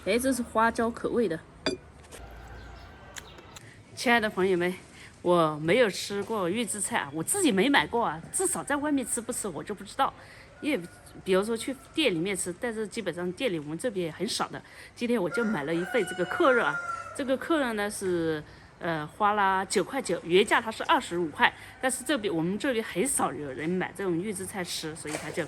哎，這是花椒口味的。亲爱的朋友们，我没有吃过预制菜啊，我自己没买过啊，至少在外面吃不吃我就不知道。因为比如说去店里面吃，但是基本上店里我们这边也很少的。今天我就买了一份这个克热啊，这个克热呢是花了9块9，原价它是25块，但是我们这里很少有人买这种预制菜吃，所以它就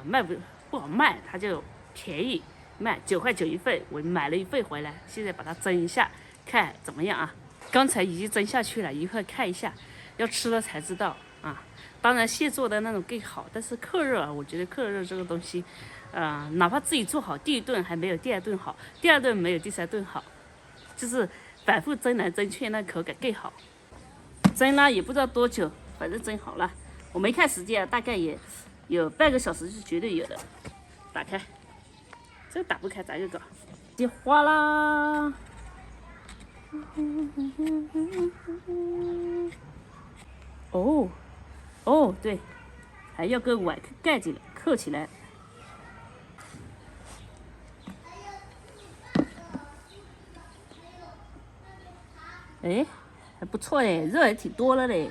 卖不好卖，它就便宜卖9块9一份。我买了一份回来，现在把它蒸一下，看怎么样啊？刚才已经蒸下去了，一会儿看一下，要吃了才知道啊。当然现做的那种更好，但是克热啊，我觉得克热这个東西，哪怕自己做好，第一頓還沒有第二頓好，第二頓沒有第三頓好，就是反覆蒸來蒸去，那口感更好。蒸了也不知道多久，反正蒸好了，我沒看時間，大概也有半個小時是絕對有的。打開，這個打不開，咋就搞？就花啦。哦，對，還要個碗蓋着扣起來。哎，還不錯嘞，肉也挺多了嘞。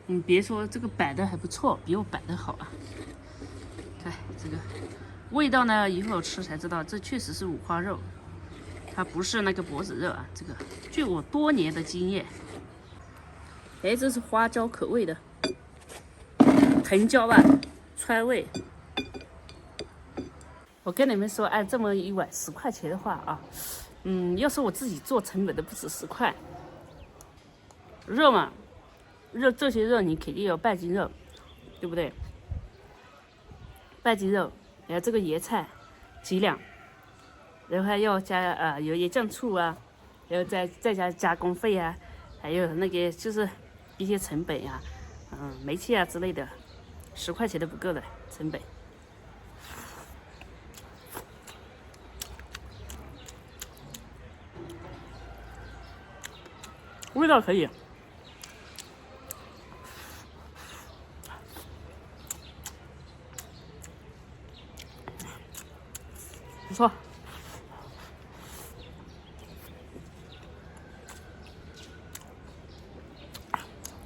你別說這個擺的還不錯，比我擺的好啊。看這個味道呢，以後吃才知道，這確實是五花肉，它不是那個脖子肉啊。這個據我多年的經驗，哎，這是花椒口味的。藤椒吧，川味。我跟你們說，按這麼一碗10塊錢的話啊，要是我自己做，成本都不止10塊。肉嘛，這些肉你肯定有半斤肉，對不對？半斤肉，然後這個椰菜幾兩，然後還要加有椰醬醋啊，然後再加加工費啊，還有那個就是一些成本呀、煤氣啊之類的。10塊錢都不夠的成本。味道可以，不錯。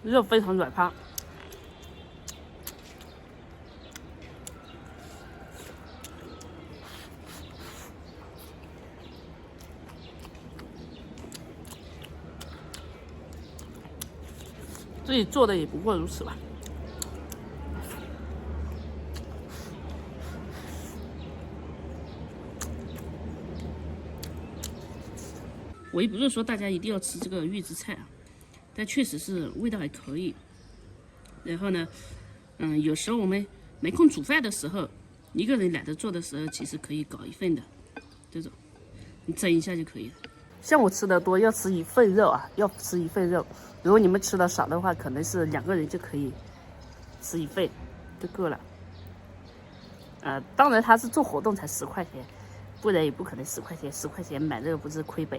肉非常軟趴。自己做的也不過如此吧。我也不是說大家一定要吃這個預制菜啊，但確實是味道還可以。然後呢，有時候我們沒空煮飯的時候，一個人懶得做的時候，其實可以搞一份的這種，你蒸一下就可以了。像我吃的多，要吃1份肉啊，要吃1份肉。如果你們吃的少的話，可能是2個人就可以吃1份就夠了。當然他是做活動才10塊錢，不然也不可能10塊錢，10塊錢買肉不是虧本。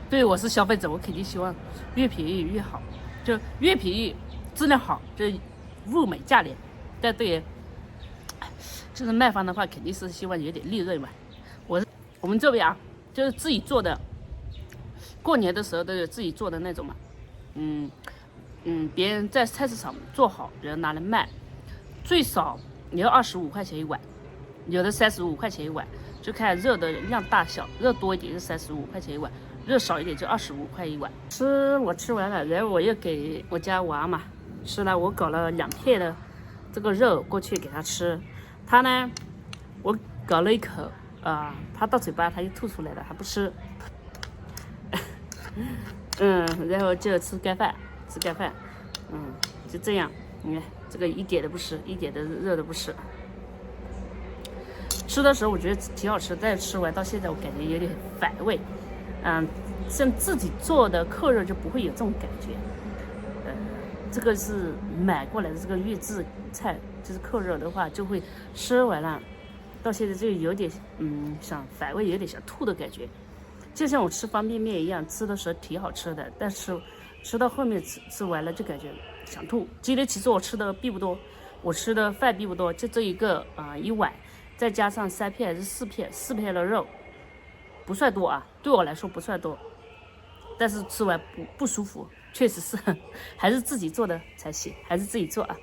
对，我是消費者，我肯定希望越便宜越好，就越便宜質量好，就物美價廉。但對於就是賣方的話，肯定是希望有點利潤嘛。我們這邊啊，就是自己做的，過年的時候都有自己做的那種嘛。別人在菜市場做好，然後拿來賣，最少也要25塊錢一碗，有的35塊錢一碗，就看肉的量大小，肉多一点就35块钱一碗，肉少一点就25块一碗。我吃完了，然后我又给我家娃嘛吃了，我搞了2片的这个肉过去给他吃，他呢，我搞了一口他到嘴巴他就吐出来了，他不吃。然后就吃盖饭，就这样。你看这个一点都不吃，一点的肉都不吃。吃的时候我觉得挺好吃，但是吃完到现在我感觉有点反胃。像自己做的扣肉就不会有这种感觉。这个是买过来的这个预制菜，就是扣肉的话，就会吃完了，到现在就有点想反胃，有点想吐的感觉。就像我吃方便面一样，吃的时候挺好吃的，但是吃到后面吃完了就感觉想吐。今天其實我吃的並不多，我吃的飯並不多，就這一個一碗，再加上3片還是4片的肉，不算多啊，對我來說不算多，但是吃完不舒服，確實是還是自己做的才行，還是自己做啊。